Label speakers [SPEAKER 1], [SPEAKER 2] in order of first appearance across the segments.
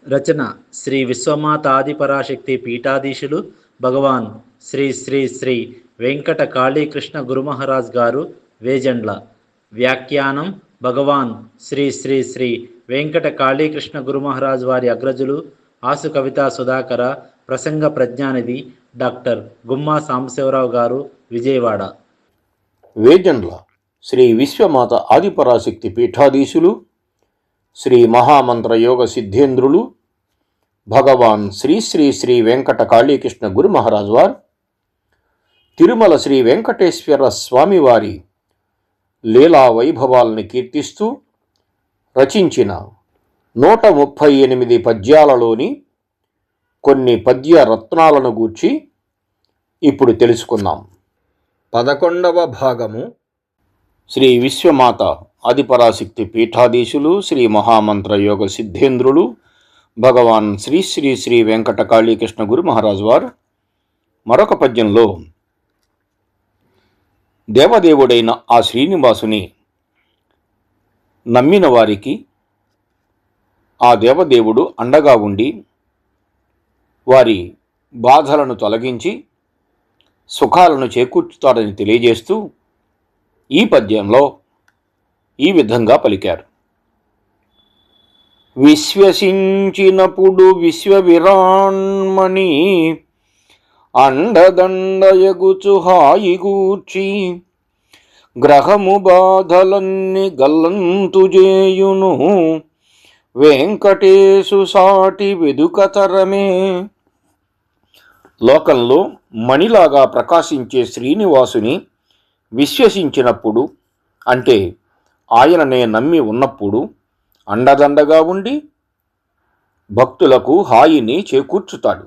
[SPEAKER 1] రచన శ్రీ విశ్వమాతాదిపరాశక్తి పీఠాధీశులు భగవాన్ శ్రీ శ్రీ శ్రీ వెంకట కాళీకృష్ణ గురుమహారాజ్ గారు వేజండ్ల. వ్యాఖ్యానం భగవాన్ శ్రీ శ్రీ శ్రీ వెంకట కాళీకృష్ణ గురుమహారాజ్ వారి అగ్రజులు ఆసు కవితా సుధాకర. ప్రసంగ ప్రజ్ఞానిధి డాక్టర్ గుమ్మా సాంబశివరావు గారు, విజయవాడ.
[SPEAKER 2] వేజండ్ల శ్రీ విశ్వమాత ఆదిపరాశక్తి పీఠాధీశులు శ్రీ మహామంత్ర యోగ సిద్ధేంద్రులు భగవాన్ శ్రీ శ్రీ శ్రీ వెంకట కాళీకృష్ణ గురు మహారాజ్ వారు తిరుమల శ్రీ వెంకటేశ్వర స్వామివారి లీలా వైభవాలను కీర్తిస్తూ రచించిన 138 పద్యాలలోని కొన్ని పద్య రత్నాలను గూర్చి ఇప్పుడు తెలుసుకుందాం. 11వ భాగము. శ్రీ విశ్వమాత ఆదిపరాశక్తి పీఠాధీశులు శ్రీ మహామంత్ర యోగ సిద్ధేంద్రులు భగవాన్ శ్రీ శ్రీ శ్రీ వెంకట కాళీకృష్ణ గురు మహారాజ్ వారు మరొక పద్యంలో దేవదేవుడైన ఆ శ్రీనివాసుని నమ్మిన వారికి ఆ దేవదేవుడు అండగా ఉండి వారి బాధలను తొలగించి సుఖాలను చేకూర్చుతాడని తెలియజేస్తూ ఈ పద్యంలో ఈ విధంగా పలికారు. విశ్వసించినప్పుడు విశ్వవిరాణ్మణి అండదండయగుచు హాయిగూర్చి గ్రహము బాధలన్నీ గల్లంతుజేయును వెంకటేశు సాటి వెదుకతరమే. లోకంలో మణిలాగా ప్రకాశించే శ్రీనివాసుని విశ్వసించినప్పుడు, అంటే ఆయననే నమ్మి ఉన్నప్పుడు అండదండగా ఉండి భక్తులకు హాయిని చేకూర్చుతాడు,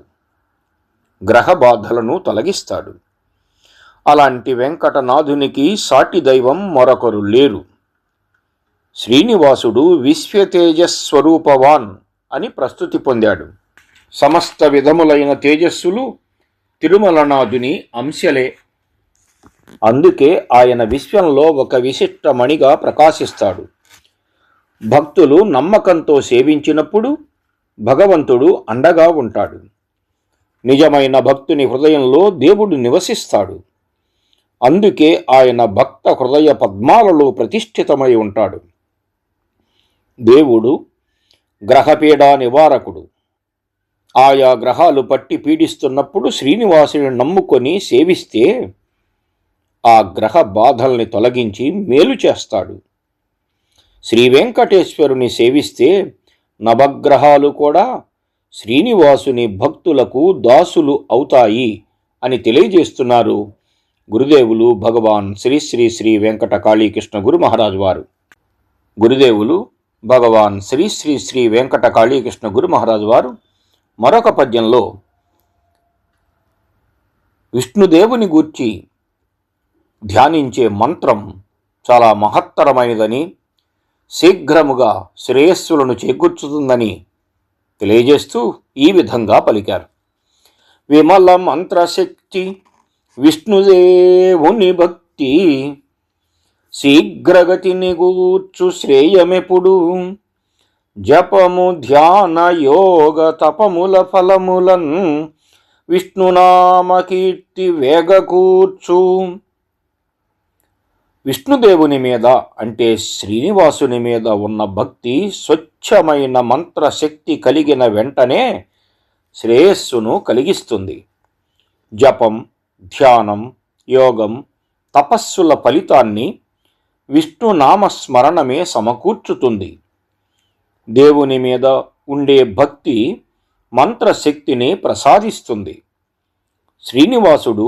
[SPEAKER 2] గ్రహ బాధలను తొలగిస్తాడు. అలాంటి వెంకటనాథునికి సాటి దైవం మరొకరు లేరు. శ్రీనివాసుడు విశ్వతేజస్వరూపవాన్ అని ప్రస్తుతి పొందాడు. సమస్త విధములైన తేజస్సులు తిరుమలనాథుని అంశలే. అందుకే ఆయన విశ్వంలో ఒక విశిష్టమణిగా ప్రకాశిస్తాడు. భక్తులు నమ్మకంతో సేవించినప్పుడు భగవంతుడు అండగా ఉంటాడు. నిజమైన భక్తుని హృదయంలో దేవుడు నివసిస్తాడు. అందుకే ఆయన భక్త హృదయ పద్మాలలో ప్రతిష్ఠితమై ఉంటాడు. దేవుడు గ్రహపీడా నివారకుడు. ఆయా గ్రహాలు పట్టి పీడిస్తున్నప్పుడు శ్రీనివాసుని నమ్ముకొని సేవిస్తే ఆ గ్రహ బాధల్ని తొలగించి మేలు చేస్తాడు. శ్రీ వెంకటేశ్వరుని సేవిస్తే నవగ్రహాలు కూడా శ్రీనివాసుని భక్తులకు దాసులు అవుతాయి అని తెలియజేస్తున్నారు గురుదేవులు భగవాన్ శ్రీ శ్రీ శ్రీ వెంకట కాళీకృష్ణ గురు మహారాజ్ వారు. గురుదేవులు భగవాన్ శ్రీ శ్రీ శ్రీ వెంకట కాళీకృష్ణ గురు మహారాజ్ వారు మరొక పద్యంలో విష్ణుదేవుని గూర్చి ధ్యానించే మంత్రం చాలా మహత్తరమైనదని, శీఘ్రముగా శ్రేయస్సులను చేకూర్చుతుందని తెలియజేస్తూ ఈ విధంగా పలికారు. విమల మంత్రశక్తి విష్ణుదేవుని భక్తి శీఘ్రగతిని గూర్చు శ్రేయమెప్పుడు జపము ధ్యాన యోగ తపముల ఫలములన్ విష్ణునామ కీర్తి వేగకూర్చు. విష్ణుదేవుని మీద, అంటే శ్రీనివాసుని మీద ఉన్న భక్తి స్వచ్ఛమైన మంత్రశక్తి కలిగిన వెంటనే శ్రేయస్సును కలిగిస్తుంది. జపం, ధ్యానం, యోగం, తపస్సుల ఫలితాన్ని విష్ణునామస్మరణమే సమకూర్చుతుంది. దేవుని మీద ఉండే భక్తి మంత్రశక్తిని ప్రసాదిస్తుంది. శ్రీనివాసుడు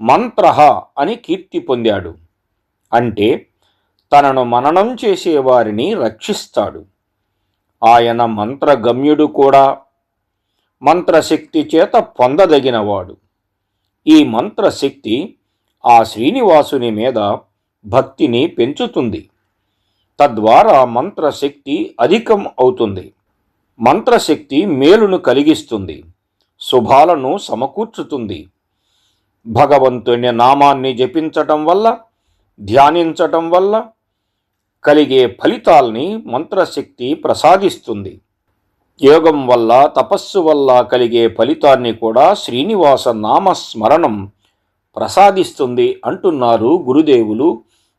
[SPEAKER 2] మంత్రః అని కీర్తి పొందాడు. అంటే తనను మననం చేసేవారిని రక్షిస్తాడు. ఆయన మంత్రగమ్యుడు కూడా, మంత్రశక్తి చేత పొందదగినవాడు. ఈ మంత్రశక్తి ఆ శ్రీనివాసుని మీద భక్తిని పెంచుతుంది. తద్వారా మంత్రశక్తి అధికం అవుతుంది. మంత్రశక్తి మేలును కలిగిస్తుంది, శుభాలను సమకూర్చుతుంది. భగవంతుని నామాన్ని జపించటం వల్ల, ధ్యానించటం వల్ల కలిగే ఫలితాల్ని మంత్రశక్తి ప్రసాదిస్తుంది. యోగం వల్ల, తపస్సు వల్ల కలిగే ఫలితాన్ని కూడా శ్రీనివాస నామస్మరణం ప్రసాదిస్తుంది అంటున్నారు గురుదేవులు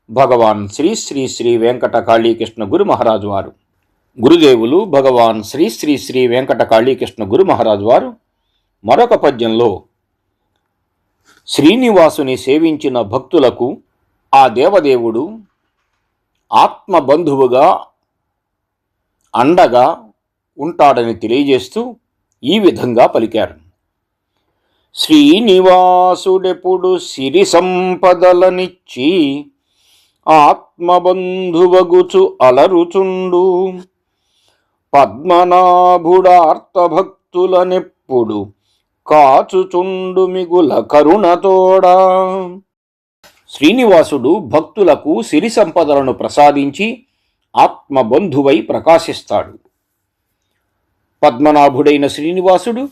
[SPEAKER 2] భగవాన్ శ్రీ శ్రీ శ్రీ వెంకట కాళీకృష్ణ గురు మహారాజు వారు. గురుదేవులు భగవాన్ శ్రీ శ్రీ శ్రీ వెంకట కాళీకృష్ణ గురు మహారాజు వారు మరొక పద్యంలో శ్రీనివాసుని సేవించిన భక్తులకు ఆ దేవదేవుడు ఆత్మబంధువుగా అండగా ఉంటాడని తెలియజేస్తూ ఈ విధంగా పలికారు. శ్రీనివాసుడెప్పుడు సిరి సంపదలనిచ్చి ఆత్మబంధువగుచు అలరుచుండు, పద్మనాభుడార్తభక్తులనెప్పుడు కాచుచుండు మిగుల కరుణతోడా. శ్రీనివాసుడు భక్తులకు సిరి సంపదలను ప్రసాదించి ఆత్మబంధువై ప్రకాశిస్తాడు. పద్మనాభుడైన శ్రీనివాసుడు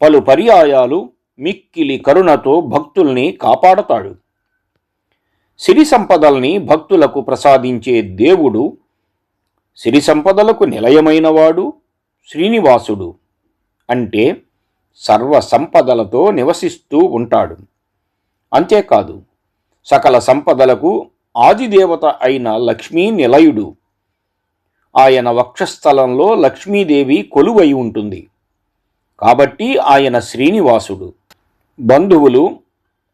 [SPEAKER 2] పలు పర్యాయాలు మిక్కిలి కరుణతో భక్తుల్ని కాపాడతాడు. సిరి సంపదల్ని భక్తులకు ప్రసాదించే దేవుడు, సిరి సంపదలకు నిలయమైనవాడు శ్రీనివాసుడు. అంటే సర్వ సంపదలతో నివసిస్తూ ఉంటాడు. అంతేకాదు, సకల సంపదలకు ఆదిదేవత అయిన లక్ష్మీ నిలయుడు. ఆయన వక్షస్థలంలో లక్ష్మీదేవి కొలువై ఉంటుంది. కాబట్టి ఆయన శ్రీనివాసుడు. బంధువులు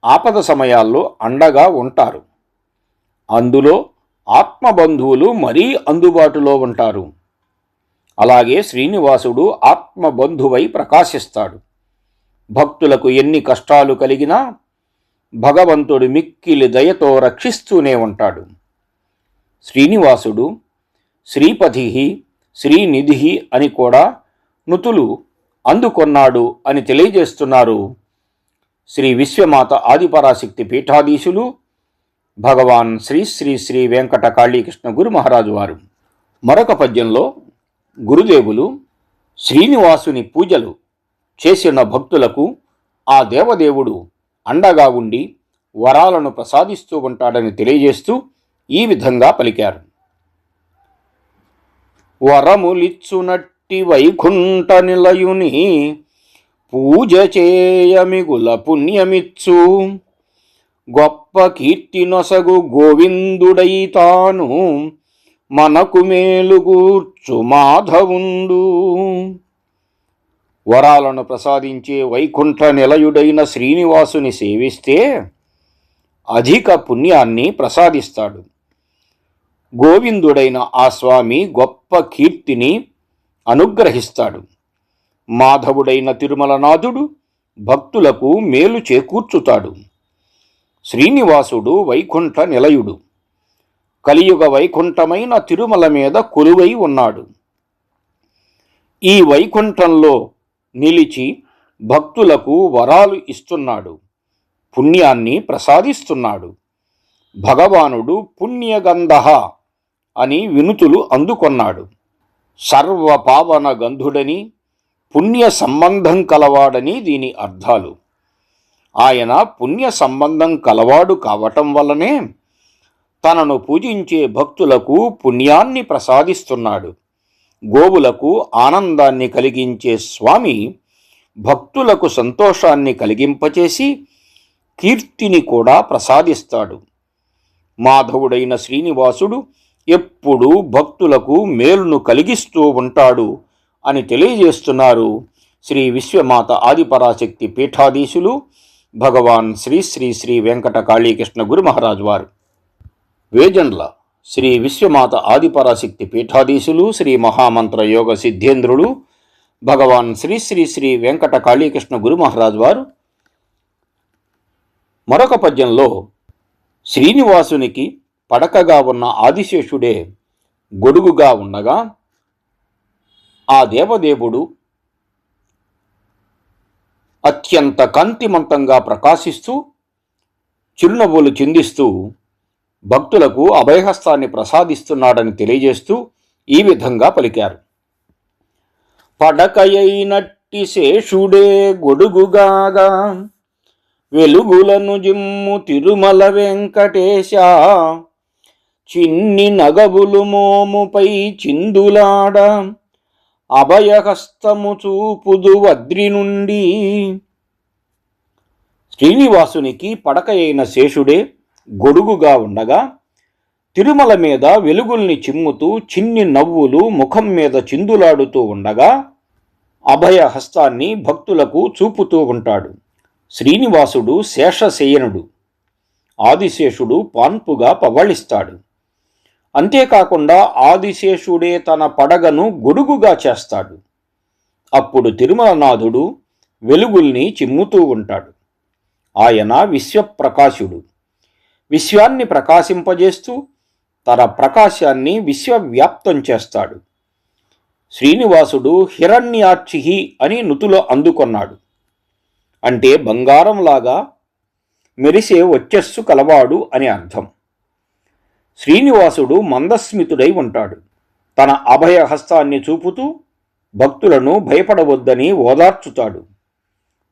[SPEAKER 2] ఆపద సమయాల్లో అండగా ఉంటారు. అందులో ఆత్మబంధువులు మరీ అందుబాటులో ఉంటారు. అలాగే శ్రీనివాసుడు ఆత్మబంధువై ప్రకాశిస్తాడు. భక్తులకు ఎన్ని కష్టాలు కలిగినా భగవంతుడు మిక్కిలి దయతో రక్షిస్తూనే ఉంటాడు. శ్రీనివాసుడు శ్రీపతి, శ్రీనిధి అని కూడా నుతులు అందుకొన్నాడు అని తెలియజేస్తున్నారు శ్రీ విశ్వమాత ఆదిపరాశక్తి పీఠాధీశులు భగవాన్ శ్రీ శ్రీ శ్రీ వెంకట కాళీకృష్ణ గురు మహారాజు వారు. మరొక పద్యంలో గురుదేవులు శ్రీనివాసుని పూజలు చేసిన భక్తులకు ఆ దేవదేవుడు అండగా ఉండి వరాలను ప్రసాదిస్తూ ఉంటాడని తెలియజేస్తూ ఈ విధంగా పలికారు. వరములిచ్చునట్టి వైకుంఠ నిలయుని పూజ చేయమిగుల పుణ్యమిచ్చు, గొప్ప కీర్తి నొసగు గోవిందుడై తాను మనకు మేలుగూర్చు మాధవుండు. వరాలను ప్రసాదించే వైకుంఠ నిలయుడైన శ్రీనివాసుని సేవిస్తే అధిక పుణ్యాన్ని ప్రసాదిస్తాడు. గోవిందుడైన ఆ స్వామి గొప్ప కీర్తిని అనుగ్రహిస్తాడు. మాధవుడైన తిరుమలనాథుడు భక్తులకు మేలు చేకూర్చుతాడు. శ్రీనివాసుడు వైకుంఠ నిలయుడు. కలియుగ వైకుంఠమైన తిరుమల మీద కొలువై ఉన్నాడు. ఈ వైకుంఠంలో నిలిచి భక్తులకు వరాలు ఇస్తున్నాడు, పుణ్యాన్ని ప్రసాదిస్తున్నాడు. భగవానుడు పుణ్యగంధః అని వినుతులు అందుకొన్నాడు. సర్వపావన గంధుడని, పుణ్య సంబంధం కలవాడని దీని అర్థాలు. ఆయన పుణ్య సంబంధం కలవాడు కావటం వల్లనే తనను పూజించే భక్తులకు పుణ్యాన్ని ప్రసాదిస్తున్నాడు. గోవులకు ఆనందాన్ని కలిగించే స్వామి భక్తులకు సంతోషాన్ని కలిగింపచేసి కీర్తిని కూడా ప్రసాదిస్తాడు. మాధవుడైన శ్రీనివాసుడు ఎప్పుడూ భక్తులకు మేలును కలిగిస్తూ ఉంటాడు అని తెలియజేస్తున్నారు శ్రీ విశ్వమాత ఆదిపరాశక్తి పీఠాధీశులు భగవాన్ శ్రీ శ్రీ శ్రీ వెంకట కాళీకృష్ణ గురు మహారాజు వారు. వేజండ్ల శ్రీ విశ్వమాత ఆదిపరాశక్తి పీఠాధీశులు శ్రీ మహామంత్ర యోగ సిద్ధేంద్రుడు భగవాన్ శ్రీ శ్రీ శ్రీ వెంకట కాళీకృష్ణ గురు మహారాజు వారు మరొక పద్యంలో శ్రీనివాసునికి పడకగా ఉన్న ఆదిశేషుడే గొడుగుగా ఉండగా ఆ దేవదేవుడు అత్యంత కాంతిమంతంగా ప్రకాశిస్తూ చిరునవ్వులు చిందిస్తూ భక్తులకు అభయహస్తాన్ని ప్రసాదిస్తున్నాడని తెలియజేస్తూ ఈ విధంగా పలికారు. పడకయైనట్టి శేషుడే గొడుగుగాగా వెలుగులను జిమ్ము తిరుమల వెంకటేశ, చిన్ని నగబులు మోముపై చిందులాడ అభయహస్తము చూపుదు వద్రి నుండి. శ్రీనివాసునికి పడక అయిన శేషుడే గొడుగుగా ఉండగా, తిరుమల మీద వెలుగుల్ని చిమ్ముతూ చిన్ని నవ్వులు ముఖం మీద చిందులాడుతూ ఉండగా అభయహస్తాన్ని భక్తులకు చూపుతూ ఉంటాడు. శ్రీనివాసుడు శేషశయనుడు, ఆదిశేషుడు పాన్పుగా పవళిస్తాడు. అంతేకాకుండా ఆదిశేషుడే తన పడగను గొడుగుగా చేస్తాడు. అప్పుడు తిరుమలనాథుడు వెలుగుల్ని చిమ్ముతూ ఉంటాడు. ఆయన విశ్వప్రకాశుడు. విశ్వాన్ని ప్రకాశింపజేస్తూ తన ప్రకాశాన్ని విశ్వవ్యాప్తం చేస్తాడు. శ్రీనివాసుడు హిరణ్యాక్షి అని నుతులో అందుకొన్నాడు. అంటే బంగారంలాగా మెరిసే వచ్చస్సు కలవాడు అని అర్థం. శ్రీనివాసుడు మందస్మితుడై ఉంటాడు. తన అభయహస్తాన్ని చూపుతూ భక్తులను భయపడవద్దని ఓదార్చుతాడు.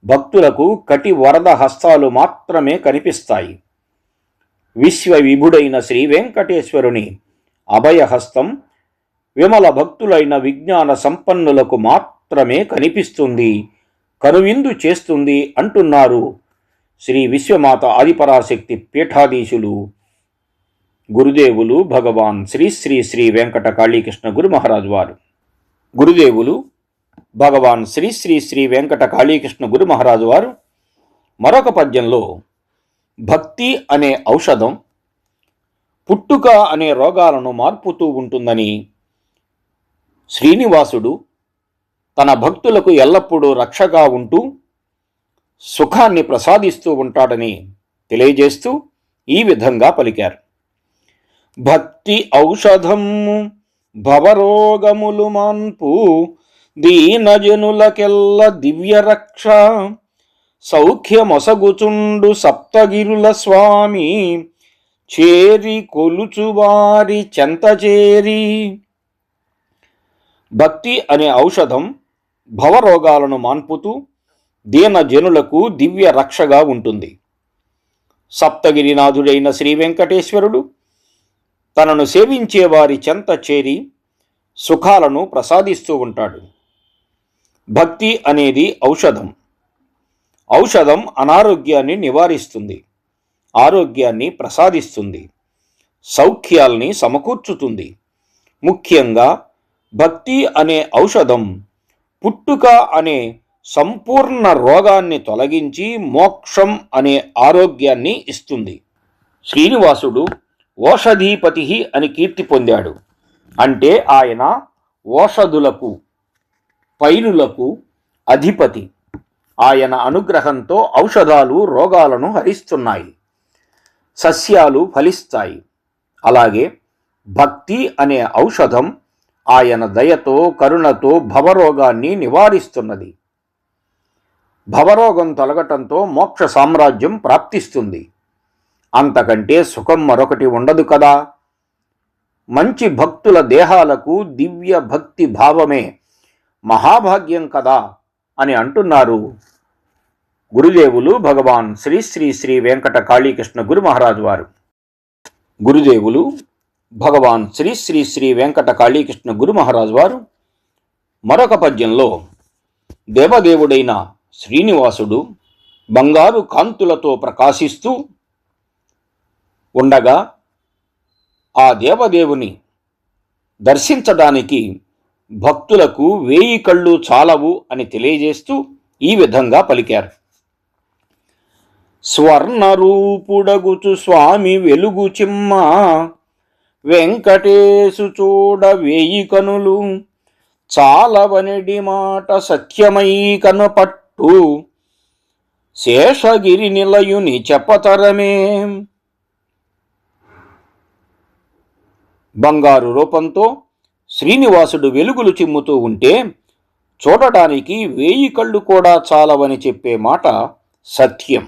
[SPEAKER 2] భక్తులకు కటి వరద హస్తాలు మాత్రమే కనిపిస్తాయి. విశ్వవిభుడైన శ్రీ వెంకటేశ్వరుని అభయహస్తం విమల భక్తులైన విజ్ఞాన సంపన్నులకు మాత్రమే కనిపిస్తుంది, కనువిందు చేస్తుంది అంటున్నారు శ్రీ విశ్వమాత ఆదిపరాశక్తి పీఠాధీశులు గురుదేవులు భగవాన్ శ్రీ శ్రీ శ్రీ వెంకట కాళీకృష్ణ గురు మహారాజు వారు. గురుదేవులు భగవాన్ శ్రీ శ్రీ శ్రీ వెంకట కాళీకృష్ణ గురు మహారాజు వారు మరొక పద్యంలో భక్తి అనే ఔషధం పుట్టుక అనే రోగాలను మార్పుతూ ఉంటుందని, శ్రీనివాసుడు తన భక్తులకు ఎల్లప్పుడూ రక్షగా ఉంటూ సుఖాన్ని ప్రసాదిస్తూ ఉంటాడని తెలియజేస్తూ ఈ విధంగా పలికారు. భక్తి ఔషధము భవరోగములు మాన్పు, దీనజనులకెల్ల దివ్యరక్ష, సౌఖ్యమొసగుచుండు సప్తగిరుల స్వామి, చేరి కొలుచువారి చెంతచేరి. భక్తి అనే ఔషధం భవరోగాలను మాన్పుతూ దీనజనులకు దివ్య రక్షగా ఉంటుంది. సప్తగిరినాథుడైన శ్రీ వెంకటేశ్వరుడు తనను సేవించే వారి చెంత చేరి సుఖాలను ప్రసాదిస్తూ ఉంటాడు. భక్తి అనేది ఔషధం. ఔషధం అనారోగ్యాన్ని నివారిస్తుంది, ఆరోగ్యాన్ని ప్రసాదిస్తుంది, సౌఖ్యాల్ని సమకూర్చుతుంది. ముఖ్యంగా భక్తి అనే ఔషధం పుట్టుక అనే సంపూర్ణ రోగాన్ని తొలగించి మోక్షం అనే ఆరోగ్యాన్ని ఇస్తుంది. శ్రీనివాసుడు ఓషధీపతి అని కీర్తి పొందాడు. అంటే ఆయన ఓషధులకు, పైరులకు అధిపతి. ఆయన అనుగ్రహంతో ఔషధాలు రోగాలను హరిస్తున్నాయి, సస్యాలు ఫలిస్తాయి. అలాగే భక్తి అనే ఔషధం ఆయన దయతో, కరుణతో భవరోగాన్ని నివారిస్తున్నది. భవరోగం తొలగటంతో మోక్ష సామ్రాజ్యం ప్రాప్తిస్తుంది. అంతకంటే సుఖం మరొకటి ఉండదు కదా. మంచి భక్తుల దేహాలకు దివ్య భక్తి భావమే మహాభాగ్యం కదా అని అంటున్నారు గురుదేవులు భగవాన్ శ్రీ శ్రీ శ్రీ వెంకట కాళీకృష్ణ గురు మహారాజు వారు. గురుదేవులు భగవాన్ శ్రీ శ్రీ శ్రీ వెంకట కాళీకృష్ణ గురు మహారాజు వారు మరొక పద్యంలో దేవదేవుడైన శ్రీనివాసుడు బంగారు కాంతులతో ప్రకాశిస్తూ ఉండగా ఆ దేవదేవుని దర్శించడానికి భక్తులకు 1000 కళ్ళు చాలవు అని తెలియజేస్తూ ఈ విధంగా పలికారు. స్వర్ణరూపుడగుచు స్వామి వెలుగు చిమ్మ, వెంకటేశు చూడ 1000 కనులు, చాలవనడి మాట సత్యమై కనపట్టు, శేషగిరి నిలయుని చెప్పతరమే. బంగారు రూపంతో శ్రీనివాసుడు వెలుగులు చిమ్ముతూ ఉంటే చూడటానికి 1000 కళ్ళు కూడా చాలవని చెప్పే మాట సత్యం.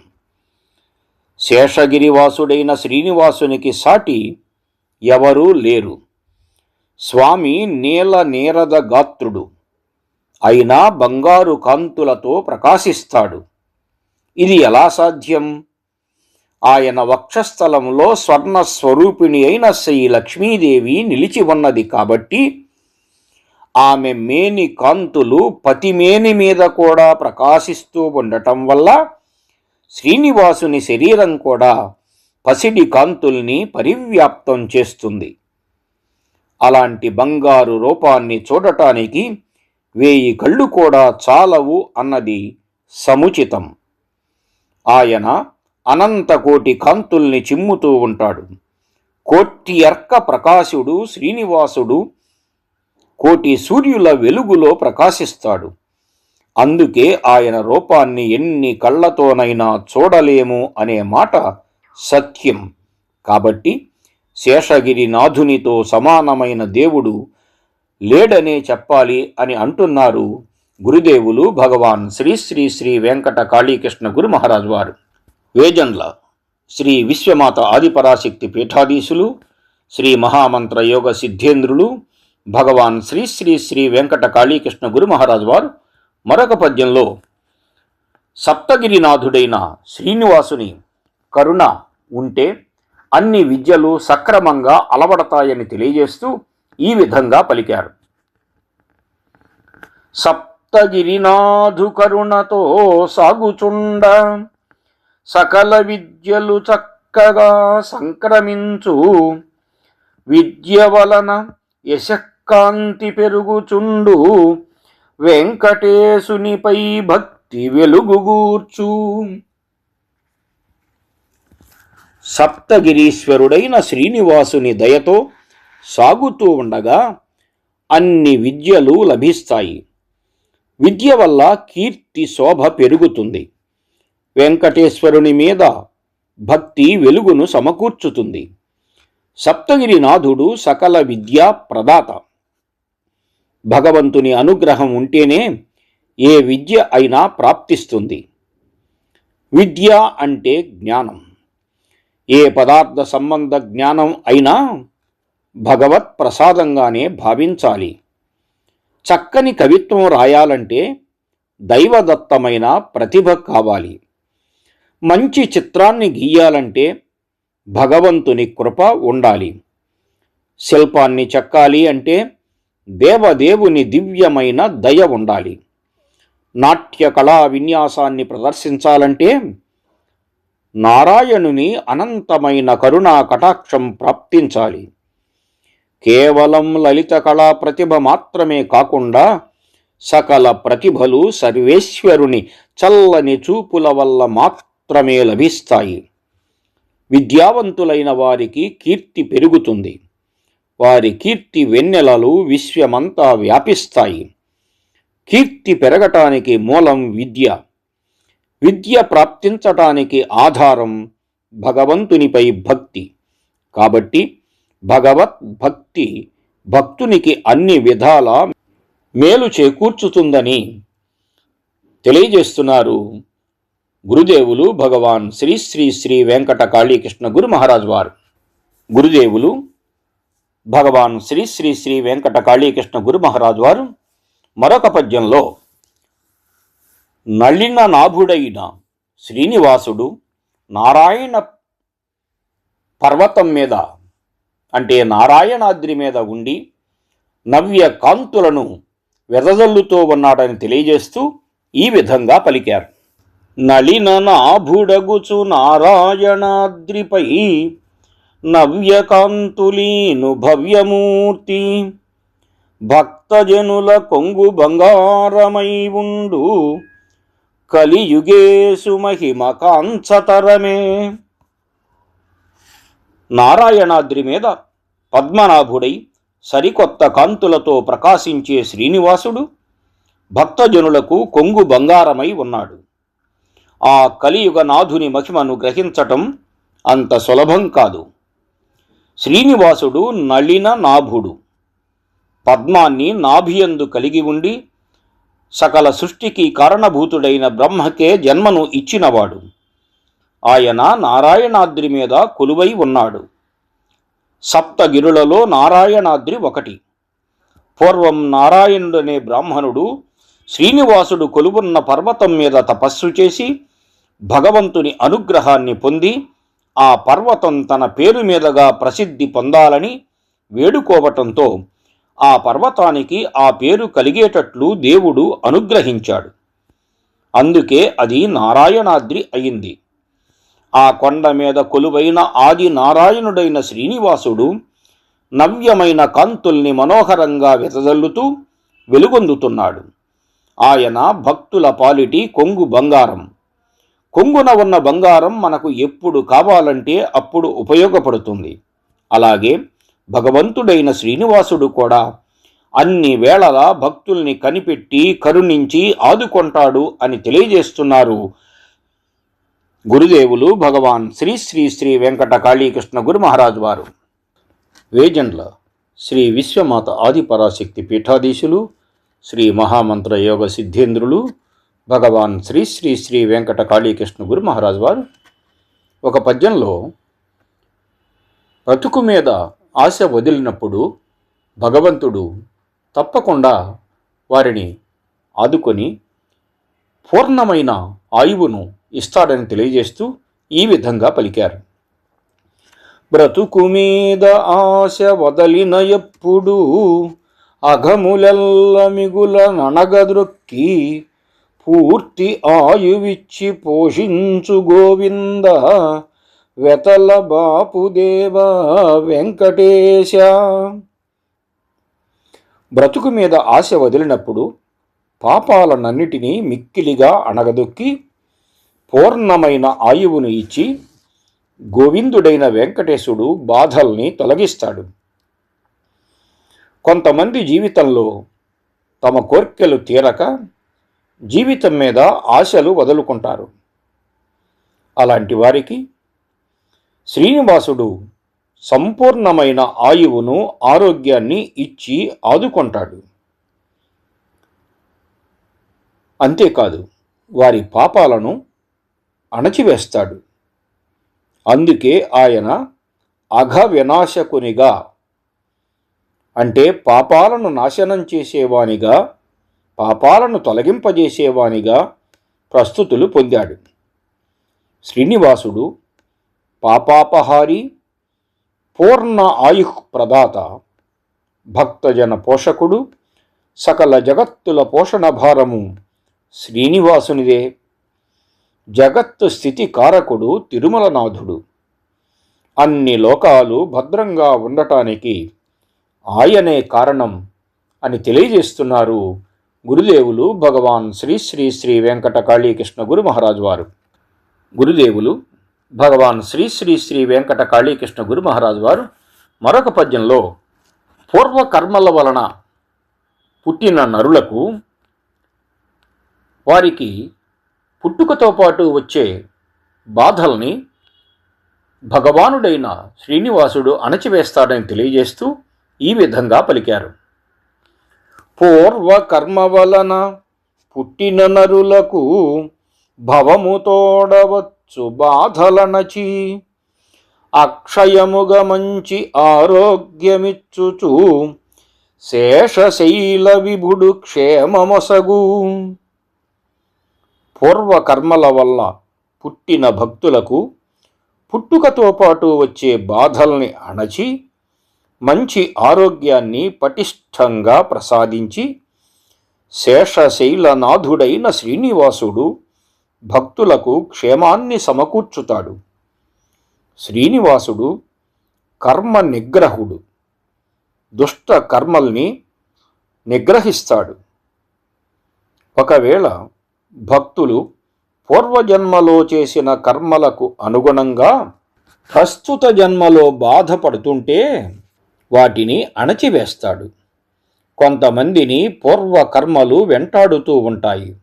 [SPEAKER 2] శేషగిరివాసుడైన శ్రీనివాసునికి సాటి ఎవరూ లేరు. స్వామి నీల నీరద గాత్రుడు అయినా బంగారు కాంతులతో ప్రకాశిస్తాడు. ఇది ఎలా సాధ్యం? ఆయన వక్షస్థలంలో స్వర్ణ స్వరూపిణి అయిన శ్రీ లక్ష్మీదేవి నిలిచి ఉన్నది కాబట్టి ఆమె మేని కాంతులు పతిమేని మీద కూడా ప్రకాశిస్తూ ఉండటం వల్ల శ్రీనివాసుని శరీరం కూడా పసిడి కాంతుల్ని పరివ్యాప్తం చేస్తుంది. అలాంటి బంగారు రూపాన్ని చూడటానికి 1000 కళ్ళు కూడా చాలవు అన్నది సముచితం. ఆయన అనంత కోటి కాంతుల్ని చిమ్ముతూ ఉంటాడు. కోటి అర్క ప్రకాశుడు శ్రీనివాసుడు కోటి సూర్యుల వెలుగులో ప్రకాశిస్తాడు. అందుకే ఆయన రూపాన్ని ఎన్ని కళ్ళతోనైనా చూడలేము అనే మాట సత్యం. కాబట్టి శేషగిరినాథునితో సమానమైన దేవుడు లేడనే చెప్పాలి అని అంటున్నారు గురుదేవులు భగవాన్ శ్రీ శ్రీ శ్రీ వెంకట కాళీకృష్ణ గురు మహారాజ్ వారు. వేజండ్ల శ్రీ విశ్వమాత ఆదిపరాశక్తి పీఠాధీశులు, శ్రీ మహామంత్ర యోగ సిద్ధేంద్రులు భగవాన్ శ్రీ శ్రీ శ్రీ వెంకట కాళీకృష్ణ గురు మహారాజ్ వారు మరొక పద్యంలో సప్తగిరినాథుడైన శ్రీనివాసుని కరుణ ఉంటే అన్ని విద్యలు సక్రమంగా అలవడతాయని తెలియజేస్తూ ఈ విధంగా పలికారు. సప్తగిరినాథు కరుణతో సాగుచుండ సకల విద్యలు చక్కగా సంక్రమించు, విద్య వలన యశకాంతి పెరుగుచుండు, వెంకటేశునిపై భక్తి వెలుగుగూర్చు. సప్తగిరీశ్వరుడైన శ్రీనివాసుని దయతో సాగుతూ ఉండగా అన్ని విద్యలు లభిస్తాయి. విద్య వల్ల కీర్తి శోభ పెరుగుతుంది. వెంకటేశ్వరుని మీద భక్తి వెలుగును సమకూర్చుతుంది. సప్తగిరినాథుడు సకల విద్యా ప్రదాత. భగవంతుని అనుగ్రహం ఉంటేనే ఏ విద్య అయినా ప్రాప్తిస్తుంది. విద్య అంటే జ్ఞానం. ఏ పదార్థ సంబంధ జ్ఞానం అయినా భగవత్ ప్రసాదంగానే భావించాలి. చక్కని కవిత్వం రాయాలంటే దైవదత్తమైన ప్రతిభ కావాలి. మంచి చిత్రాన్ని గీయాలంటే భగవంతుని కృప ఉండాలి. శిల్పాన్ని చెక్కాలి అంటే దేవదేవుని దివ్యమైన దయ ఉండాలి. నాట్య కళా విన్యాసాన్ని ప్రదర్శించాలంటే నారాయణుని అనంతమైన కరుణా కటాక్షం ప్రాప్తించాలి. కేవలం లలిత కళా ప్రతిభ మాత్రమే కాకుండా సకల ప్రతిభలు సర్వేశ్వరుని చల్లని చూపుల వల్ల మాత్రమే లభిస్తాయి. విద్యావంతులైన వారికి కీర్తి పెరుగుతుంది. వారి కీర్తి వెన్నెలలు విశ్వమంతా వ్యాపిస్తాయి. కీర్తి పెరగటానికి మూలం విద్య. విద్య ప్రాప్తించటానికి ఆధారం భగవంతునిపై భక్తి. కాబట్టి భగవత్ భక్తి భక్తునికి అన్ని విధాల మేలు చేకూర్చుతుందని తెలియజేస్తున్నారు గురుదేవులు భగవాన్ శ్రీ శ్రీ శ్రీ వెంకట కాళీకృష్ణ గురు మహారాజ్ వారు. గురుదేవులు భగవాన్ శ్రీ శ్రీ శ్రీ వెంకట కాళీకృష్ణ గురు మహారాజ్ వారు మరొక పద్యంలో నళిన నాభుడైన శ్రీనివాసుడు నారాయణ పర్వతం మీద అంటే నారాయణాద్రి మీద ఉండి నవ్య కాంతులను వెదజల్లుతూ ఉన్నాడని తెలియజేస్తూ ఈ విధంగా పలికారు. నళిన నాభుడగుచు నారాయణాద్రిపై నవ్యకాంతులీను భవ్యమూర్తి, భక్తజనుల కొంగు బంగారమై ఉండు, కలియుగేశు మహిమ కాంచతరమే. నారాయణాద్రి మీద పద్మనాభుడై సరికొత్త కాంతులతో ప్రకాశించే శ్రీనివాసుడు భక్తజనులకు కొంగు బంగారమై ఉన్నాడు. ఆ కలియుగ నాథుని మహిమను గ్రహించటం అంత సులభం కాదు. శ్రీనివాసుడు నళిన నాభుడు. పద్మాన్ని నాభియందు కలిగి ఉండి సకల సృష్టికి కారణభూతుడైన బ్రహ్మకే జన్మను ఇచ్చినవాడు. ఆయన నారాయణాద్రి మీద కొలువై ఉన్నాడు. సప్తగిరులలో నారాయణాద్రి ఒకటి. పూర్వం నారాయణుడనే బ్రాహ్మణుడు శ్రీనివాసుడు కొలువున్న పర్వతం మీద తపస్సు చేసి భగవంతుని అనుగ్రహాన్ని పొంది ఆ పర్వతం తన పేరు మీదుగా ప్రసిద్ధి పొందాలని వేడుకోవటంతో ఆ పర్వతానికి ఆ పేరు కలిగేటట్లు దేవుడు అనుగ్రహించాడు. అందుకే అది నారాయణాద్రి అయింది. ఆ కొండ మీద కొలువైన ఆది నారాయణుడైన శ్రీనివాసుడు నవ్యమైన కాంతుల్ని మనోహరంగా వెదజల్లుతూ వెలుగొందుతున్నాడు. ఆయన భక్తుల పాలిటి కొంగు బంగారం. కొంగున ఉన్న బంగారం మనకు ఎప్పుడు కావాలంటే అప్పుడు ఉపయోగపడుతుంది. అలాగే భగవంతుడైన శ్రీనివాసుడు కూడా అన్ని వేళలా భక్తుల్ని కనిపెట్టి కరుణించి ఆదుకొంటాడు అని తెలియజేస్తున్నారు గురుదేవులు భగవాన్ శ్రీ శ్రీ శ్రీ వెంకట కాళీకృష్ణ గురు మహారాజ్ వారు. వేజండ్ల శ్రీ విశ్వమాత ఆదిపరాశక్తి పీఠాధీశులు శ్రీ మహామంత్ర యోగ సిద్ధేంద్రులు భగవాన్ శ్రీ శ్రీ శ్రీ వెంకట కాళీకృష్ణ గురు మహారాజ్ వారు ఒక పద్యంలో బ్రతుకు మీద ఆశ వదిలినప్పుడు భగవంతుడు తప్పకుండా వారిని ఆదుకొని పూర్ణమైన ఆయువును ఇస్తాడని తెలియజేస్తూ ఈ విధంగా పలికారు. బ్రతుకు మీద ఆశ వదలిన ఎప్పుడు అఘములెల్ల మిగుల ననగద్రొక్కి పూర్తి ఆయువిచ్చి పోషించు గోవింద వెతల బాపుదేవ వెంకటేశ. బ్రతుకు మీద ఆశ వదిలినప్పుడు పాపాలనన్నిటినీ మిక్కిలిగా అణగదొక్కి పూర్ణమైన ఆయువును ఇచ్చి గోవిందుడైన వెంకటేశుడు బాధల్ని తొలగిస్తాడు. కొంతమంది జీవితంలో తమ కోర్కెలు తీరక జీవితం మీద ఆశలు వదులుకుంటారు. అలాంటి వారికి శ్రీనివాసుడు సంపూర్ణమైన ఆయువును ఆరోగ్యాన్ని ఇచ్చి ఆదుకొంటాడు. అంతేకాదు వారి పాపాలను అణచివేస్తాడు. అందుకే ఆయన అఘ వినాశకునిగా అంటే పాపాలను నాశనం చేసేవానిగా పాపాలను తొలగింపజేసేవానిగా ప్రస్తుతులు పొందాడు. శ్రీనివాసుడు పాపాపహారి పూర్ణ ఆయు ప్రదాత భక్తజన పోషకుడు సకల జగత్తుల పోషణ భారము శ్రీనివాసునిదే. జగత్తు స్థితి కారకుడు తిరుమలనాథుడు. అన్ని లోకాలు భద్రంగా ఉండటానికి ఆయనే కారణం అని తెలియజేస్తున్నారు గురుదేవులు భగవాన్ శ్రీ శ్రీ శ్రీ వెంకట కాళీకృష్ణ గురు మహారాజ్ వారు. గురుదేవులు భగవాన్ శ్రీ శ్రీ శ్రీ వెంకట కాళీకృష్ణ గురు మహారాజ్ వారు మరొక పద్యంలో పూర్వకర్మల వలన పుట్టిన నరులకు వారికి పుట్టుకతో పాటు వచ్చే బాధల్ని భగవానుడైన శ్రీనివాసుడు అణచివేస్తాడని తెలియజేస్తూ ఈ విధంగా పలికారు. పూర్వకర్మ వలన పుట్టిన నరులకు భవము తోడవచ్చు బాధలనచి అక్షయముగ మంచి ఆరోగ్యమిచ్చుచు శేషశైల విభుడు క్షేమమొసగు. పూర్వకర్మల వల్ల పుట్టిన భక్తులకు పుట్టుకతో పాటు వచ్చే బాధల్ని అణచి మంచి ఆరోగ్యాన్ని పటిష్టంగా ప్రసాదించి శేషశైలనాథుడైన శ్రీనివాసుడు భక్తులకు క్షేమాన్ని సమకూర్చుతాడు. శ్రీనివాసుడు కర్మ నిగ్రహుడు. దుష్ట కర్మల్ని నిగ్రహిస్తాడు. ఒకవేళ భక్తులు పూర్వజన్మలో చేసిన కర్మలకు అనుగుణంగా ప్రస్తుత జన్మలో బాధపడుతుంటే వాటిని అణచివేస్తాడు. కొంతమందిని పూర్వకర్మలు వెంటాడుతూ ఉంటాయి.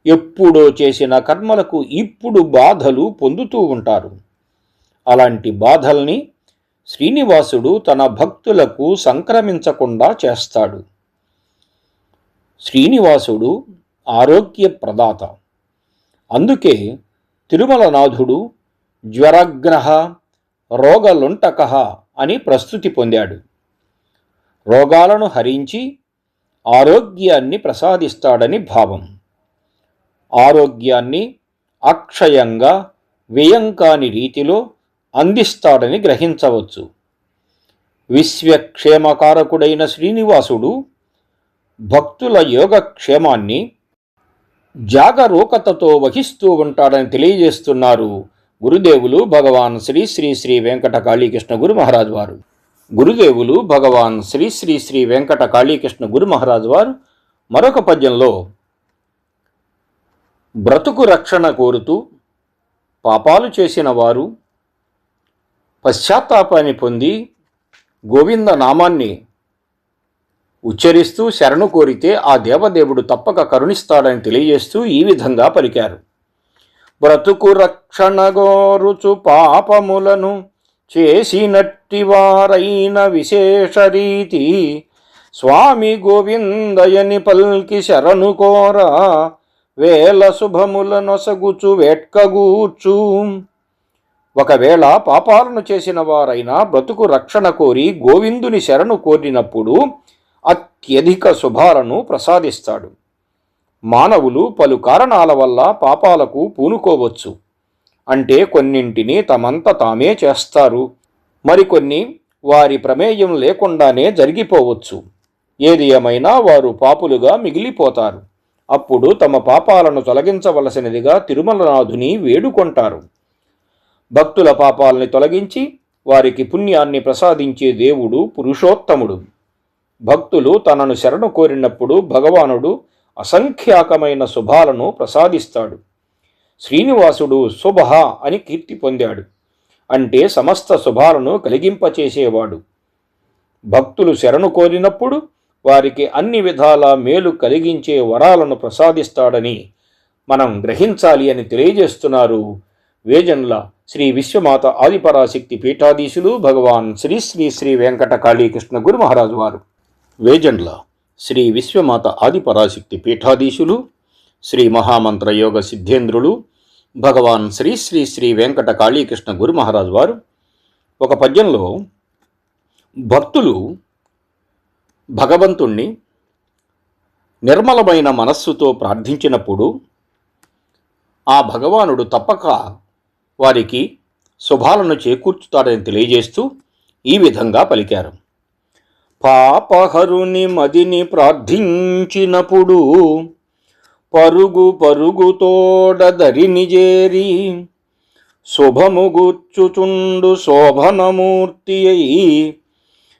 [SPEAKER 2] ఎప్పుడో చేసిన కర్మలకు ఇప్పుడు బాధలు పొందుతూ ఉంటారు. అలాంటి బాధల్ని శ్రీనివాసుడు తన భక్తులకు సంక్రమించకుండా చేస్తాడు. శ్రీనివాసుడు ఆరోగ్య ప్రదాత. అందుకే తిరుమలనాథుడు జ్వరగ్రహ రోగలుంటక అని ప్రస్తుతి పొందాడు. రోగాలను హరించి ఆరోగ్యాన్ని ప్రసాదిస్తాడని భావం. ఆరోగ్యాన్ని అక్షయంగా వ్యయం కాని రీతిలో అందిస్తాడని గ్రహించవచ్చు. విశ్వక్షేమకారకుడైన శ్రీనివాసుడు భక్తుల యోగక్షేమాన్ని జాగరూకతతో వహిస్తూ ఉంటాడని తెలియజేస్తున్నారు గురుదేవులు భగవాన్ శ్రీ శ్రీ శ్రీ వెంకట కాళీకృష్ణ గురు మహారాజ్ వారు. గురుదేవులు భగవాన్ శ్రీ శ్రీ శ్రీ వెంకట కాళీకృష్ణ గురు మహారాజ్ వారు మరొక పద్యంలో బ్రతుకు రక్షణ కోరుతూ పాపాలు చేసిన వారు పశ్చాత్తాపాన్ని పొంది గోవింద నామాన్ని ఉచ్చరిస్తూ శరణు కోరితే ఆ దేవదేవుడు తప్పక కరుణిస్తాడని తెలియజేస్తూ ఈ విధంగా పలికారు. బ్రతుకు రక్షణ గోరుచు పాపములను చేసినట్టి వారైన విశేష రీతి స్వామి గోవిందయని పల్కి శరణు కోరా వేల శుభముల నొసగుచు వేట్కగూర్చు. ఒకవేళ పాపాలను చేసిన వారైనా బ్రతుకు రక్షణ కోరి గోవిందుని శరణు కోరినప్పుడు అత్యధిక శుభాలను ప్రసాదిస్తాడు. మానవులు పలు కారణాల వల్ల పాపాలకు పూనుకోవచ్చు. అంటే కొన్నింటిని తమంత తామే చేస్తారు, మరికొన్ని వారి ప్రమేయం లేకుండానే జరిగిపోవచ్చు. ఏది ఏమైనా వారు పాపులుగా మిగిలిపోతారు. అప్పుడు తమ పాపాలను తొలగించవలసినదిగా తిరుమలనాథుని వేడుకొంటారు. భక్తుల పాపాలని తొలగించి వారికి పుణ్యాన్ని ప్రసాదించే దేవుడు పురుషోత్తముడు. భక్తులు తనను శరణు కోరినప్పుడు భగవానుడు అసంఖ్యాకమైన శుభాలను ప్రసాదిస్తాడు. శ్రీనివాసుడు శుభ అని కీర్తి పొందాడు. అంటే సమస్త శుభాలను కలిగింపచేసేవాడు. భక్తులు శరణు కోరినప్పుడు వారికి అన్ని విధాల మేలు కలిగించే వరాలను ప్రసాదిస్తాడని మనం గ్రహించాలి అని తెలియజేస్తున్నారు వేజన్ల శ్రీ విశ్వమాత ఆదిపరాశక్తి పీఠాధీశులు భగవాన్ శ్రీ శ్రీ శ్రీ వెంకట కాళీకృష్ణ గురు మహారాజు వారు. వేజండ్ల శ్రీ విశ్వమాత ఆదిపరాశక్తి పీఠాధీశులు శ్రీ మహామంత్ర యోగ సిద్ధేంద్రులు భగవాన్ శ్రీ శ్రీ శ్రీ వెంకట కాళీకృష్ణ గురు మహారాజు వారు ఒక పద్యంలో భక్తులు భగవంతుణ్ణి నిర్మలమైన మనస్సుతో ప్రార్థించినప్పుడు ఆ భగవానుడు తప్పక వారికి శుభాలను చేకూర్చుతాడని తెలియజేస్తూ ఈ విధంగా పలికారు. పాపహరుని మదిని ప్రార్థించినప్పుడు పరుగు పరుగుతోడ దరిని చేరి శుభముగుచ్చుచుండు శోభనమూర్తి అయి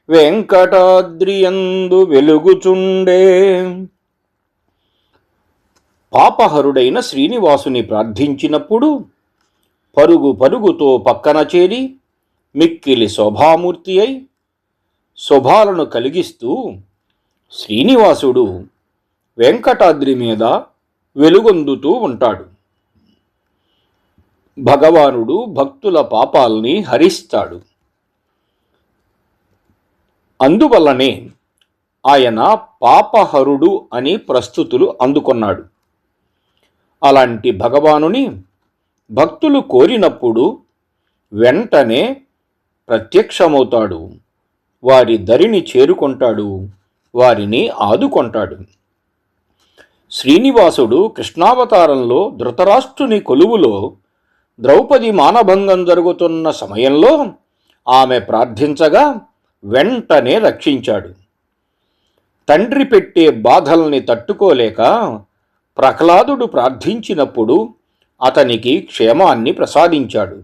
[SPEAKER 2] వెంకటాద్రియందు వెలుగుచుండే. పాపహరుడైన శ్రీనివాసుని ప్రార్థించినప్పుడు పరుగు పరుగుతో పక్కన చేరి మిక్కిలి శోభామూర్తి అయి శుభాలను కలిగిస్తూ శ్రీనివాసుడు వెంకటాద్రి మీద వెలుగొందుతూ ఉంటాడు. భగవానుడు భక్తుల పాపాల్ని హరిస్తాడు. అందువల్లనే ఆయన పాపహరుడు అని ప్రస్తుతులు అందుకొన్నాడు. అలాంటి భగవానుని భక్తులు కోరినప్పుడు వెంటనే ప్రత్యక్షమవుతాడు. వారి దరిని చేరుకుంటాడు, వారిని ఆదుకొంటాడు. శ్రీనివాసుడు కృష్ణావతారంలో ధృతరాష్ట్రుని కొలువులో ద్రౌపది మానభంగం జరుగుతున్న సమయంలో ఆమె ప్రార్థించగా వెంటనే రక్షించాడు. తండ్రి పెట్టే బాధల్ని తట్టుకోలేక ప్రహ్లాదుడు ప్రార్థించినప్పుడు అతనికి క్షేమాన్ని ప్రసాదించాడు.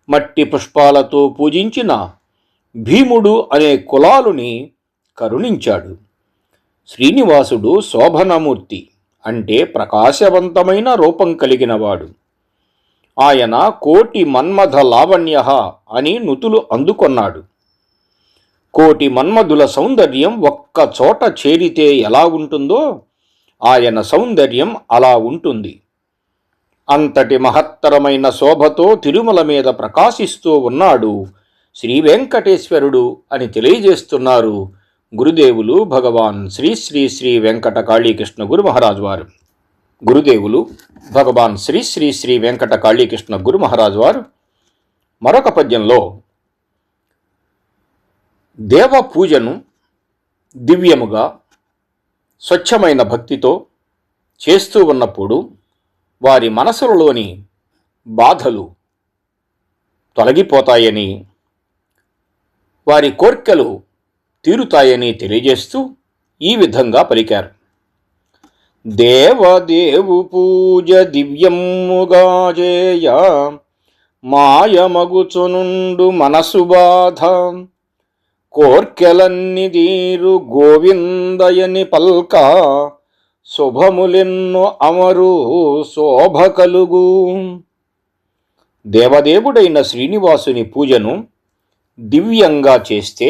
[SPEAKER 2] మట్టి పుష్పాలతో పూజించిన భీముడు అనే కులాలుని కరుణించాడు. శ్రీనివాసుడు శోభనమూర్తి అంటే ప్రకాశవంతమైన రూపం కలిగినవాడు. ఆయన కోటి మన్మథ లావణ్య అని నుతులు అందుకొన్నాడు. కోటి మన్మధుల సౌందర్యం ఒక్క చోట చేరితే ఎలా ఉంటుందో ఆయన సౌందర్యం అలా ఉంటుంది. అంతటి మహత్తరమైన శోభతో తిరుమల మీద ప్రకాశిస్తూ ఉన్నాడు శ్రీ వెంకటేశ్వరుడు అని తెలియజేస్తున్నారు గురుదేవులు భగవాన్ శ్రీ శ్రీ శ్రీ వెంకట కాళీకృష్ణ గురు మహారాజు వారు. గురుదేవులు భగవాన్ శ్రీ శ్రీ శ్రీ వెంకట కాళీకృష్ణ గురు మహారాజు వారు మరొక పద్యంలో దేవ పూజను దివ్యముగా స్వచ్ఛమైన భక్తితో చేస్తూ ఉన్నప్పుడు వారి మనసులలోని బాధలు తొలగిపోతాయని, వారి కోర్కెలు తీరుతాయని తెలియజేస్తూ ఈ విధంగా పలికారు. దేవదేవు పూజ దివ్యముగా చేయ మాయమగుచునుండు మనసు బాధ కోర్కెలన్ని దీరు గోవిందయని పల్క శుభములెన్నో అమరు శోభ కలుగు. దేవదేవుడైన శ్రీనివాసుని పూజను దివ్యంగా చేస్తే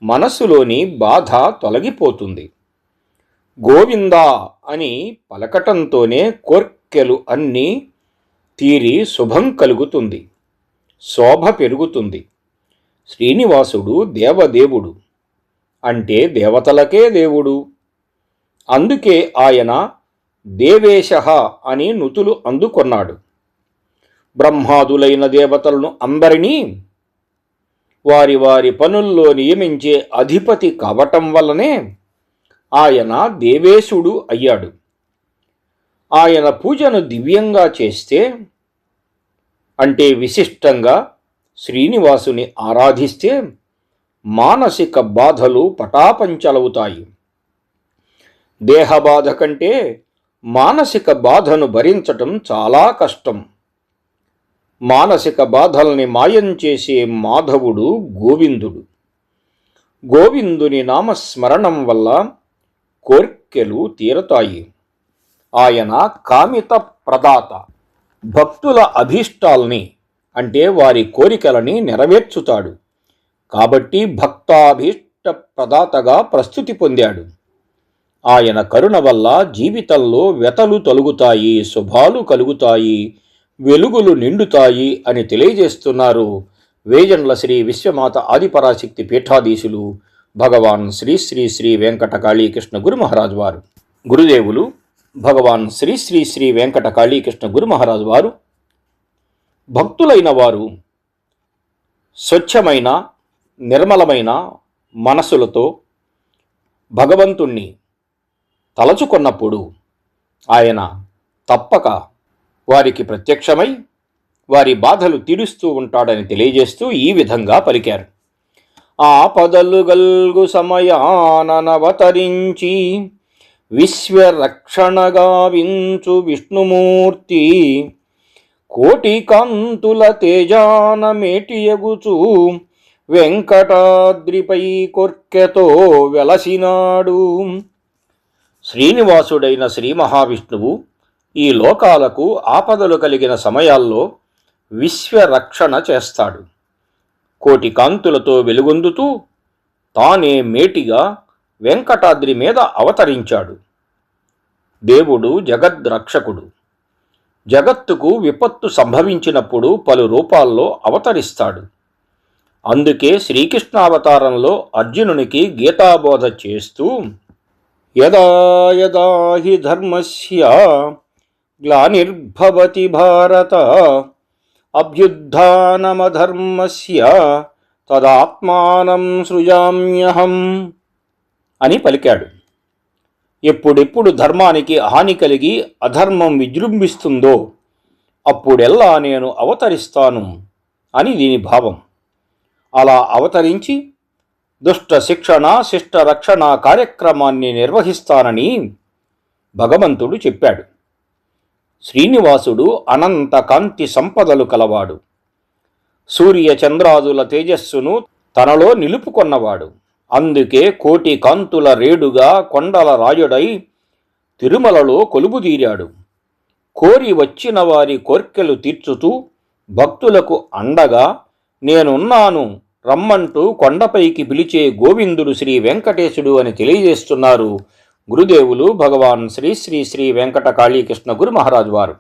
[SPEAKER 2] మనసులోని బాధ తొలగిపోతుంది. గోవిందా అని పలకటంతోనే కోర్కెలు అన్నీ తీరి శుభం కలుగుతుంది, శోభ పెరుగుతుంది. శ్రీనివాసుడు దేవదేవుడు అంటే దేవతలకే దేవుడు. అందుకే ఆయన దేవేశః అని నుతులు అందుకొన్నాడు. బ్రహ్మాదులైన దేవతలను అందరినీ వారి వారి పనుల్లో నియమించే అధిపతి కావటం వల్లనే ఆయన దేవేశుడు అయ్యాడు. ఆయన పూజను దివ్యంగా చేస్తే అంటే విశిష్టంగా శ్రీనివాసుని ఆరాధిస్తే మానసిక బాధలు పటాపంచలవుతాయి. దేహబాధ కంటే మానసిక బాధను భరించటం చాలా కష్టం. మానసిక బాధల్ని మాయం చేసే మాధవుడు గోవిందుడు. గోవిందుని నామస్మరణం వల్ల కోర్కెలు తీరతాయి. ఆయన కామిత ప్రదాత, భక్తుల అభీష్టాల్ని అంటే వారి కోరికలని నెరవేర్చుతాడు. కాబట్టి భక్తాభీష్ట ప్రదాతగా ప్రస్తుతి పొందాడు. ఆయన కరుణ వల్ల జీవితంలో వ్యతలు తొలగుతాయి, శుభాలు కలుగుతాయి, వెలుగులు నిండుతాయి అని తెలియజేస్తున్నారు వేజండ్ల శ్రీ విశ్వమాత ఆదిపరాశక్తి పీఠాధీశులు భగవాన్ శ్రీ శ్రీ శ్రీ వెంకట కాళీకృష్ణ గురు మహారాజు వారు. గురుదేవులు భగవాన్ శ్రీ శ్రీ శ్రీ వెంకట కాళీకృష్ణ గురు మహారాజు వారు భక్తులైన వారు స్వచ్ఛమైన నిర్మలమైన మనసులతో భగవంతుణ్ణి తలచుకున్నప్పుడు ఆయన తప్పక వారికి ప్రత్యక్షమై వారి బాధలు తీరుస్తూ ఉంటాడని తెలియజేస్తూ ఈ విధంగా పలికారు. ఆపదలు గల్గు సమయానవతరించి విశ్వరక్షణగా వించు విష్ణుమూర్తి కోటి కాంతుల తేజాన మేటియగుచు వెంకటాద్రిపై కొర్కెతో వెలసినాడు. శ్రీనివాసుడైన శ్రీ మహావిష్ణువు ఈ లోకాలకు ఆపదలు కలిగిన సమయాల్లో విశ్వరక్షణ చేస్తాడు. కోటి కాంతులతో వెలుగొందుతూ తానే మేటిగా వెంకటాద్రి మీద అవతరించాడు. దేవుడు జగద్రక్షకుడు. జగత్తుకు విపత్తు సంభవించినప్పుడు పలు రూపాల్లో అవతరిస్తాడు. అందుకే శ్రీకృష్ణావతారంలో అర్జునునికి గీతాబోధ చేస్తూ యదా యదా హి ధర్మస్య గ్లానిర్భవతి భారత అభ్యుత్థానమధర్మస్య తదాత్మానం సృజామ్యహం అని పలికాడు. ఎప్పుడెప్పుడు ధర్మానికి హాని కలిగి అధర్మం విజృంభిస్తుందో అప్పుడెల్లా నేను అవతరిస్తాను అని దీని భావం. అలా అవతరించి దుష్ట శిక్షణ శిష్ట రక్షణ కార్యక్రమాన్ని నిర్వహిస్తానని భగవంతుడు చెప్పాడు. శ్రీనివాసుడు అనంత కాంతి సంపదలు కలవాడు. సూర్య చంద్రాదుల తేజస్సును తనలో నిలుపుకొన్నవాడు. అందుకే కోటి కాంతుల రేడుగా కొండల రాయుడై తిరుమలలో కొలువుదీరాడు. కోరి వచ్చిన వారి కోర్కెలు తీర్చుతూ భక్తులకు అండగా నేనున్నాను రమ్మంటూ కొండపైకి పిలిచే గోవిందుడు శ్రీ వెంకటేశుడు అని తెలియజేస్తున్నారు గురుదేవులు భగవాన్ శ్రీ శ్రీ శ్రీ వెంకట కాళీకృష్ణ గురు మహారాజు వారు.